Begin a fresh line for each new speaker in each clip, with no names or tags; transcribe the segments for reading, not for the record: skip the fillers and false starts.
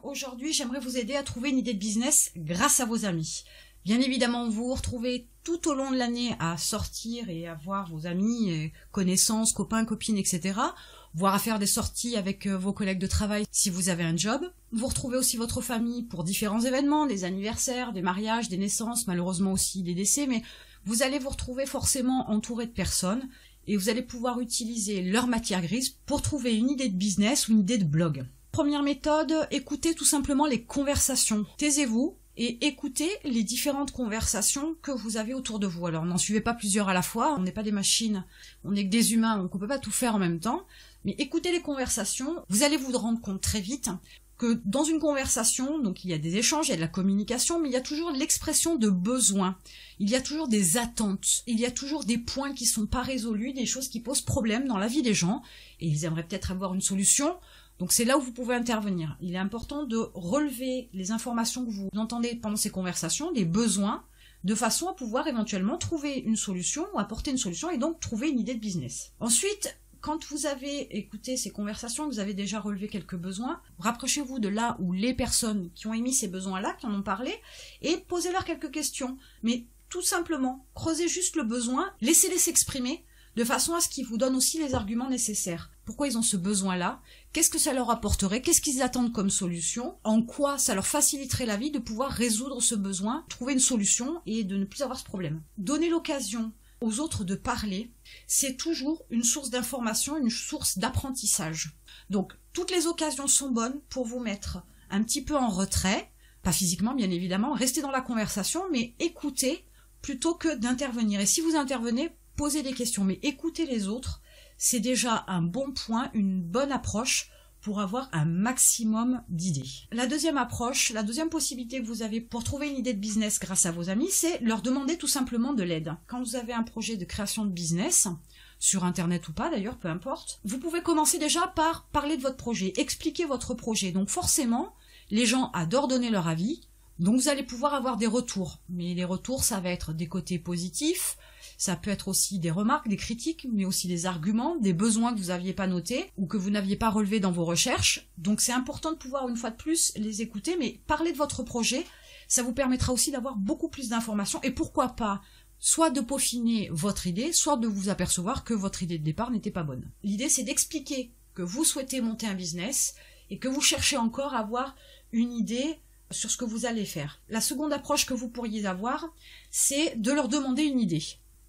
Aujourd'hui, j'aimerais vous aider à trouver une idée de business grâce à vos amis. Bien évidemment, vous vous retrouvez tout au long de l'année à sortir et à voir vos amis, connaissances, copains, copines, etc. Voire à faire des sorties avec vos collègues de travail si vous avez un job. Vous retrouvez aussi votre famille pour différents événements, des anniversaires, des mariages, des naissances, malheureusement aussi des décès, mais vous allez vous retrouver forcément entouré de personnes et vous allez pouvoir utiliser leur matière grise pour trouver une idée de business ou une idée de blog. Première méthode, écoutez tout simplement les conversations. Taisez-vous et écoutez les différentes conversations que vous avez autour de vous. Alors n'en suivez pas plusieurs à la fois, on n'est pas des machines, on n'est que des humains, donc on ne peut pas tout faire en même temps. Mais écoutez les conversations, vous allez vous rendre compte très vite que dans une conversation, donc il y a des échanges, il y a de la communication, mais il y a toujours l'expression de besoins, il y a toujours des attentes, il y a toujours des points qui sont pas résolus, des choses qui posent problème dans la vie des gens, et ils aimeraient peut-être avoir une solution. Donc c'est là où vous pouvez intervenir. Il est important de relever les informations que vous entendez pendant ces conversations, les besoins, de façon à pouvoir éventuellement trouver une solution ou apporter une solution et donc trouver une idée de business. Ensuite, quand vous avez écouté ces conversations, vous avez déjà relevé quelques besoins, rapprochez-vous de là où les personnes qui ont émis ces besoins-là, qui en ont parlé, et posez-leur quelques questions. Mais tout simplement, creusez juste le besoin, laissez-les s'exprimer, de façon à ce qu'ils vous donnent aussi les arguments nécessaires. Pourquoi ils ont ce besoin-là? Qu'est-ce que ça leur apporterait? Qu'est-ce qu'ils attendent comme solution? En quoi ça leur faciliterait la vie de pouvoir résoudre ce besoin, trouver une solution et de ne plus avoir ce problème? Donner l'occasion aux autres de parler, c'est toujours une source d'information, une source d'apprentissage. Donc, toutes les occasions sont bonnes pour vous mettre un petit peu en retrait, pas physiquement bien évidemment, restez dans la conversation, mais écoutez plutôt que d'intervenir. Et si vous intervenez, posez des questions, mais écoutez les autres, c'est déjà un bon point, une bonne approche pour avoir un maximum d'idées. La deuxième approche, la deuxième possibilité que vous avez pour trouver une idée de business grâce à vos amis, c'est leur demander tout simplement de l'aide. Quand vous avez un projet de création de business, sur internet ou pas d'ailleurs, peu importe, vous pouvez commencer déjà par parler de votre projet, expliquer votre projet. Donc forcément, les gens adorent donner leur avis, donc vous allez pouvoir avoir des retours. Mais les retours, ça va être des côtés positifs, ça peut être aussi des remarques, des critiques, mais aussi des arguments, des besoins que vous n'aviez pas notés ou que vous n'aviez pas relevés dans vos recherches. Donc c'est important de pouvoir une fois de plus les écouter, mais parler de votre projet, ça vous permettra aussi d'avoir beaucoup plus d'informations et pourquoi pas soit de peaufiner votre idée, soit de vous apercevoir que votre idée de départ n'était pas bonne. L'idée c'est d'expliquer que vous souhaitez monter un business et que vous cherchez encore à avoir une idée sur ce que vous allez faire. La seconde approche que vous pourriez avoir, c'est de leur demander une idée.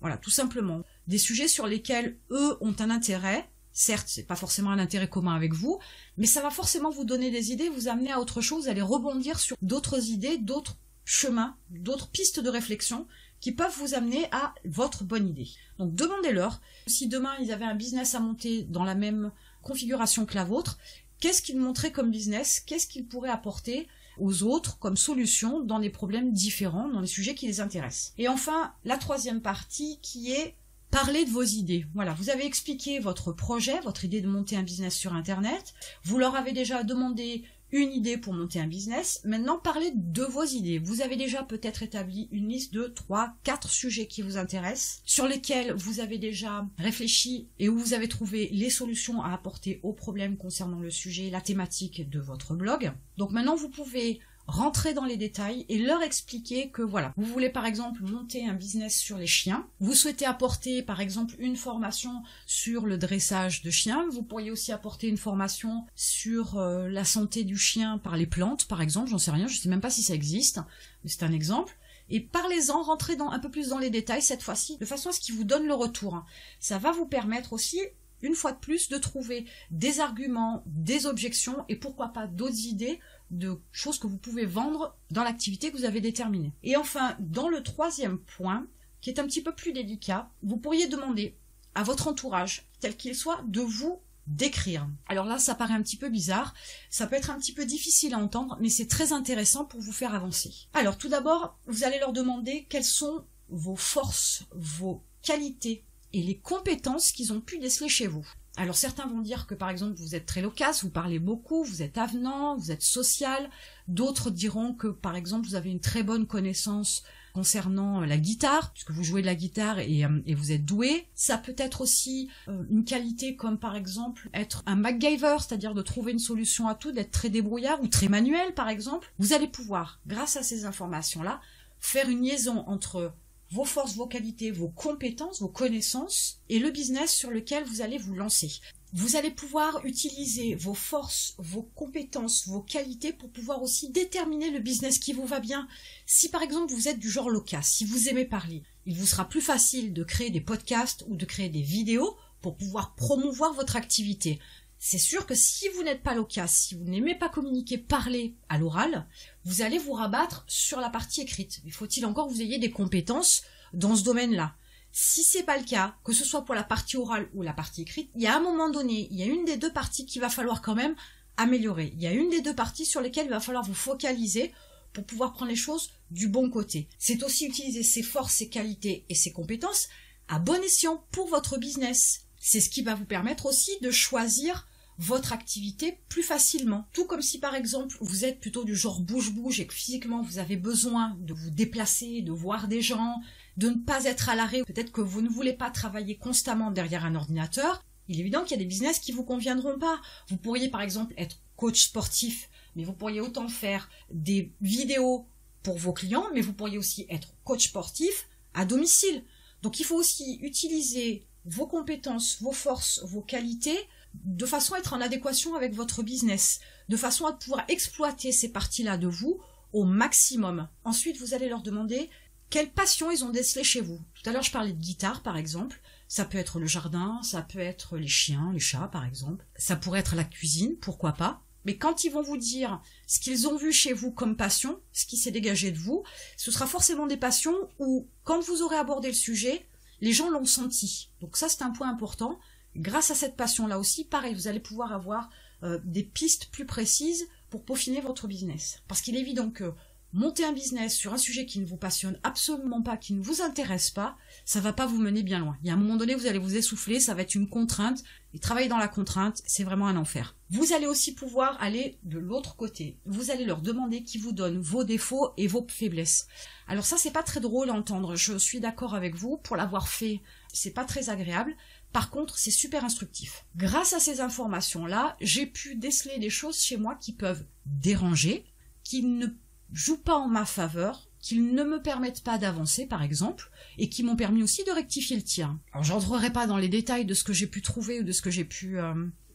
Voilà, tout simplement. Des sujets sur lesquels eux ont un intérêt. Certes, c'est pas forcément un intérêt commun avec vous, mais ça va forcément vous donner des idées, vous amener à autre chose, aller rebondir sur d'autres idées, d'autres chemins, d'autres pistes de réflexion qui peuvent vous amener à votre bonne idée. Donc demandez-leur, si demain ils avaient un business à monter dans la même configuration que la vôtre, qu'est-ce qu'ils montraient comme business, qu'est-ce qu'ils pourraient apporter aux autres comme solution dans des problèmes différents, dans les sujets qui les intéressent. Et enfin, la troisième partie qui est parler de vos idées. Voilà, vous avez expliqué votre projet, votre idée de monter un business sur Internet, vous leur avez déjà demandé une idée pour monter un business, maintenant parlez de vos idées. Vous avez déjà peut-être établi une liste de 3, 4 sujets qui vous intéressent, sur lesquels vous avez déjà réfléchi et où vous avez trouvé les solutions à apporter aux problèmes concernant le sujet, la thématique de votre blog. Donc maintenant vous pouvez rentrer dans les détails et leur expliquer que voilà, vous voulez par exemple monter un business sur les chiens, vous souhaitez apporter par exemple une formation sur le dressage de chiens, vous pourriez aussi apporter une formation sur la santé du chien par les plantes par exemple, j'en sais rien, je sais même pas si ça existe, mais c'est un exemple. Et parlez-en, rentrez un peu plus dans les détails cette fois-ci, de façon à ce qu'ils vous donnent le retour. Ça va vous permettre aussi, une fois de plus, de trouver des arguments, des objections et pourquoi pas d'autres idées de choses que vous pouvez vendre dans l'activité que vous avez déterminée. Et enfin, dans le troisième point, qui est un petit peu plus délicat, vous pourriez demander à votre entourage, tel qu'il soit, de vous décrire. Alors là, ça paraît un petit peu bizarre, ça peut être un petit peu difficile à entendre, mais c'est très intéressant pour vous faire avancer. Alors tout d'abord, vous allez leur demander quelles sont vos forces, vos qualités et les compétences qu'ils ont pu déceler chez vous. Alors certains vont dire que par exemple vous êtes très loquace, vous parlez beaucoup, vous êtes avenant, vous êtes social. D'autres diront que par exemple vous avez une très bonne connaissance concernant la guitare, puisque vous jouez de la guitare et vous êtes doué. Ça peut être aussi une qualité comme par exemple être un MacGyver, c'est-à-dire de trouver une solution à tout, d'être très débrouillard ou très manuel par exemple. Vous allez pouvoir, grâce à ces informations-là, faire une liaison entre vos forces, vos qualités, vos compétences, vos connaissances et le business sur lequel vous allez vous lancer. Vous allez pouvoir utiliser vos forces, vos compétences, vos qualités pour pouvoir aussi déterminer le business qui vous va bien. Si par exemple vous êtes du genre loquace, si vous aimez parler, il vous sera plus facile de créer des podcasts ou de créer des vidéos pour pouvoir promouvoir votre activité. C'est sûr que si vous n'êtes pas loquace, si vous n'aimez pas communiquer, parler à l'oral, vous allez vous rabattre sur la partie écrite. Mais faut-il encore que vous ayez des compétences dans ce domaine-là? Si c'est pas le cas, que ce soit pour la partie orale ou la partie écrite, il y a un moment donné, il y a une des deux parties qu'il va falloir quand même améliorer. Il y a une des deux parties sur lesquelles il va falloir vous focaliser pour pouvoir prendre les choses du bon côté. C'est aussi utiliser ses forces, ses qualités et ses compétences à bon escient pour votre business. C'est ce qui va vous permettre aussi de choisir votre activité plus facilement. Tout comme si par exemple vous êtes plutôt du genre bouge-bouge et que physiquement vous avez besoin de vous déplacer, de voir des gens, de ne pas être à l'arrêt, peut-être que vous ne voulez pas travailler constamment derrière un ordinateur, il est évident qu'il y a des business qui vous conviendront pas. Vous pourriez par exemple être coach sportif, mais vous pourriez autant faire des vidéos pour vos clients, mais vous pourriez aussi être coach sportif à domicile. Donc il faut aussi utiliser vos compétences, vos forces, vos qualités, de façon à être en adéquation avec votre business, de façon à pouvoir exploiter ces parties-là de vous au maximum. Ensuite, vous allez leur demander quelle passion ils ont décelé chez vous. Tout à l'heure, je parlais de guitare, par exemple. Ça peut être le jardin, ça peut être les chiens, les chats, par exemple. Ça pourrait être la cuisine, pourquoi pas. Mais quand ils vont vous dire ce qu'ils ont vu chez vous comme passion, ce qui s'est dégagé de vous, ce sera forcément des passions où, quand vous aurez abordé le sujet, les gens l'ont senti. Donc ça, c'est un point important. Grâce à cette passion-là aussi, pareil, vous allez pouvoir avoir des pistes plus précises pour peaufiner votre business. Parce qu'il est évident que monter un business sur un sujet qui ne vous passionne absolument pas, qui ne vous intéresse pas, ça va pas vous mener bien loin. Il y a un moment donné, vous allez vous essouffler, ça va être une contrainte, et travailler dans la contrainte, c'est vraiment un enfer. Vous allez aussi pouvoir aller de l'autre côté. Vous allez leur demander qu'ils vous donnent vos défauts et vos faiblesses. Alors ça, c'est pas très drôle à entendre, je suis d'accord avec vous, pour l'avoir fait, c'est pas très agréable. Par contre, c'est super instructif. Grâce à ces informations-là, j'ai pu déceler des choses chez moi qui peuvent déranger, qui ne jouent pas en ma faveur, qui ne me permettent pas d'avancer, par exemple, et qui m'ont permis aussi de rectifier le tir. Alors, j'entrerai pas dans les détails de ce que j'ai pu trouver ou de ce que j'ai pu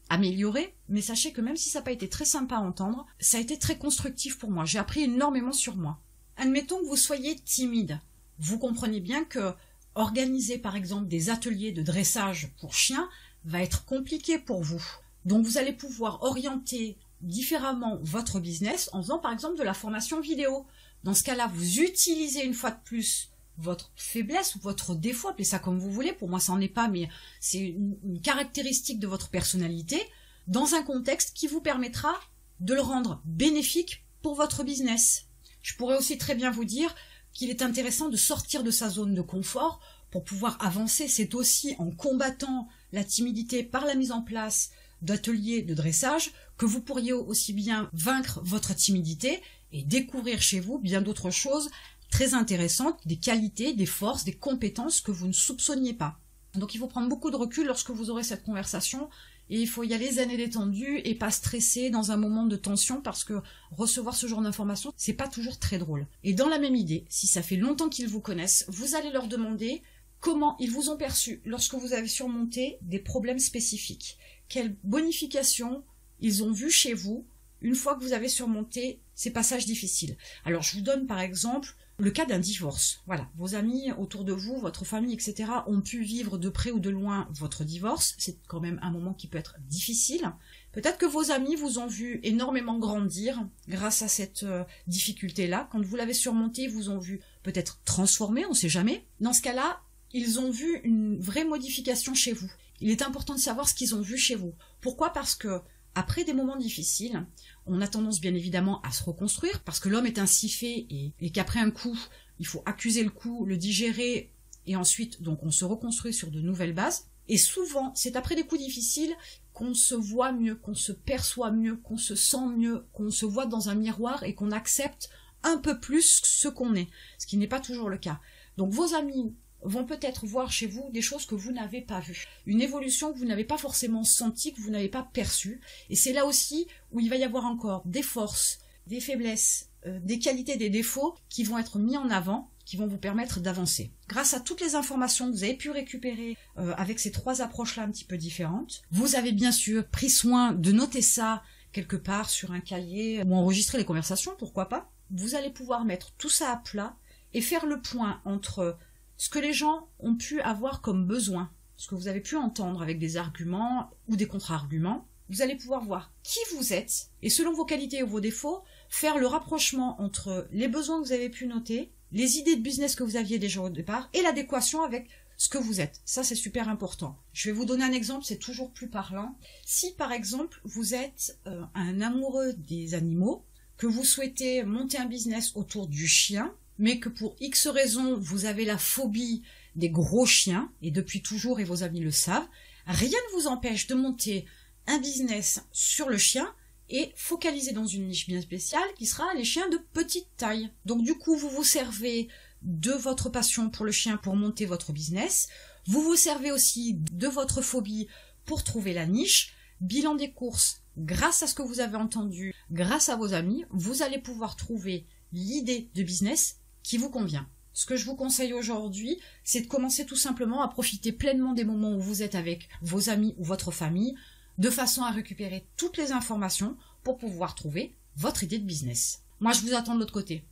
améliorer, mais sachez que même si ça n'a pas été très sympa à entendre, ça a été très constructif pour moi. J'ai appris énormément sur moi. Admettons que vous soyez timide. Vous comprenez bien que organiser par exemple des ateliers de dressage pour chiens va être compliqué pour vous. Donc vous allez pouvoir orienter différemment votre business en faisant par exemple de la formation vidéo. Dans ce cas-là, vous utilisez une fois de plus votre faiblesse ou votre défaut, appelez ça comme vous voulez, pour moi ça n'en est pas, mais c'est une caractéristique de votre personnalité, dans un contexte qui vous permettra de le rendre bénéfique pour votre business. Je pourrais aussi très bien vous dire qu'il est intéressant de sortir de sa zone de confort pour pouvoir avancer. C'est aussi en combattant la timidité par la mise en place d'ateliers de dressage que vous pourriez aussi bien vaincre votre timidité et découvrir chez vous bien d'autres choses très intéressantes, des qualités, des forces, des compétences que vous ne soupçonniez pas. Donc il faut prendre beaucoup de recul lorsque vous aurez cette conversation et il faut y aller zen et détendu et pas stresser dans un moment de tension parce que recevoir ce genre d'informations, c'est pas toujours très drôle. Et dans la même idée, si ça fait longtemps qu'ils vous connaissent, vous allez leur demander comment ils vous ont perçu lorsque vous avez surmonté des problèmes spécifiques. Quelle bonification ils ont vu chez vous une fois que vous avez surmonté ces passages difficiles. Alors je vous donne par exemple le cas d'un divorce. Voilà, vos amis autour de vous, votre famille, etc. ont pu vivre de près ou de loin votre divorce. C'est quand même un moment qui peut être difficile. Peut-être que vos amis vous ont vu énormément grandir grâce à cette difficulté-là. Quand vous l'avez surmontée, ils vous ont vu peut-être transformer, on ne sait jamais. Dans ce cas-là, ils ont vu une vraie modification chez vous. Il est important de savoir ce qu'ils ont vu chez vous. Pourquoi ? Parce que après des moments difficiles, on a tendance bien évidemment à se reconstruire parce que l'homme est ainsi fait et qu'après un coup, il faut accuser le coup, le digérer et ensuite donc on se reconstruit sur de nouvelles bases. Et souvent, c'est après des coups difficiles qu'on se voit mieux, qu'on se perçoit mieux, qu'on se sent mieux, qu'on se voit dans un miroir et qu'on accepte un peu plus ce qu'on est, ce qui n'est pas toujours le cas. Donc vos amis vont peut-être voir chez vous des choses que vous n'avez pas vues, une évolution que vous n'avez pas forcément sentie, que vous n'avez pas perçue, et c'est là aussi où il va y avoir encore des forces, des faiblesses, des qualités, des défauts qui vont être mis en avant, qui vont vous permettre d'avancer. Grâce à toutes les informations que vous avez pu récupérer avec ces 3 approches-là un petit peu différentes, vous avez bien sûr pris soin de noter ça quelque part sur un cahier ou enregistrer les conversations, pourquoi pas. Vous allez pouvoir mettre tout ça à plat et faire le point entre ce que les gens ont pu avoir comme besoin, ce que vous avez pu entendre avec des arguments ou des contre-arguments. Vous allez pouvoir voir qui vous êtes et selon vos qualités ou vos défauts, faire le rapprochement entre les besoins que vous avez pu noter, les idées de business que vous aviez déjà au départ et l'adéquation avec ce que vous êtes. Ça, c'est super important. Je vais vous donner un exemple, c'est toujours plus parlant. Si, par exemple, vous êtes un amoureux des animaux, que vous souhaitez monter un business autour du chien, mais que pour X raisons, vous avez la phobie des gros chiens, et depuis toujours, et vos amis le savent, rien ne vous empêche de monter un business sur le chien et focaliser dans une niche bien spéciale qui sera les chiens de petite taille. Donc du coup, vous vous servez de votre passion pour le chien pour monter votre business, vous vous servez aussi de votre phobie pour trouver la niche. Bilan des courses, grâce à ce que vous avez entendu, grâce à vos amis, vous allez pouvoir trouver l'idée de business qui vous convient. Ce que je vous conseille aujourd'hui, c'est de commencer tout simplement à profiter pleinement des moments où vous êtes avec vos amis ou votre famille, de façon à récupérer toutes les informations pour pouvoir trouver votre idée de business. Moi, je vous attends de l'autre côté.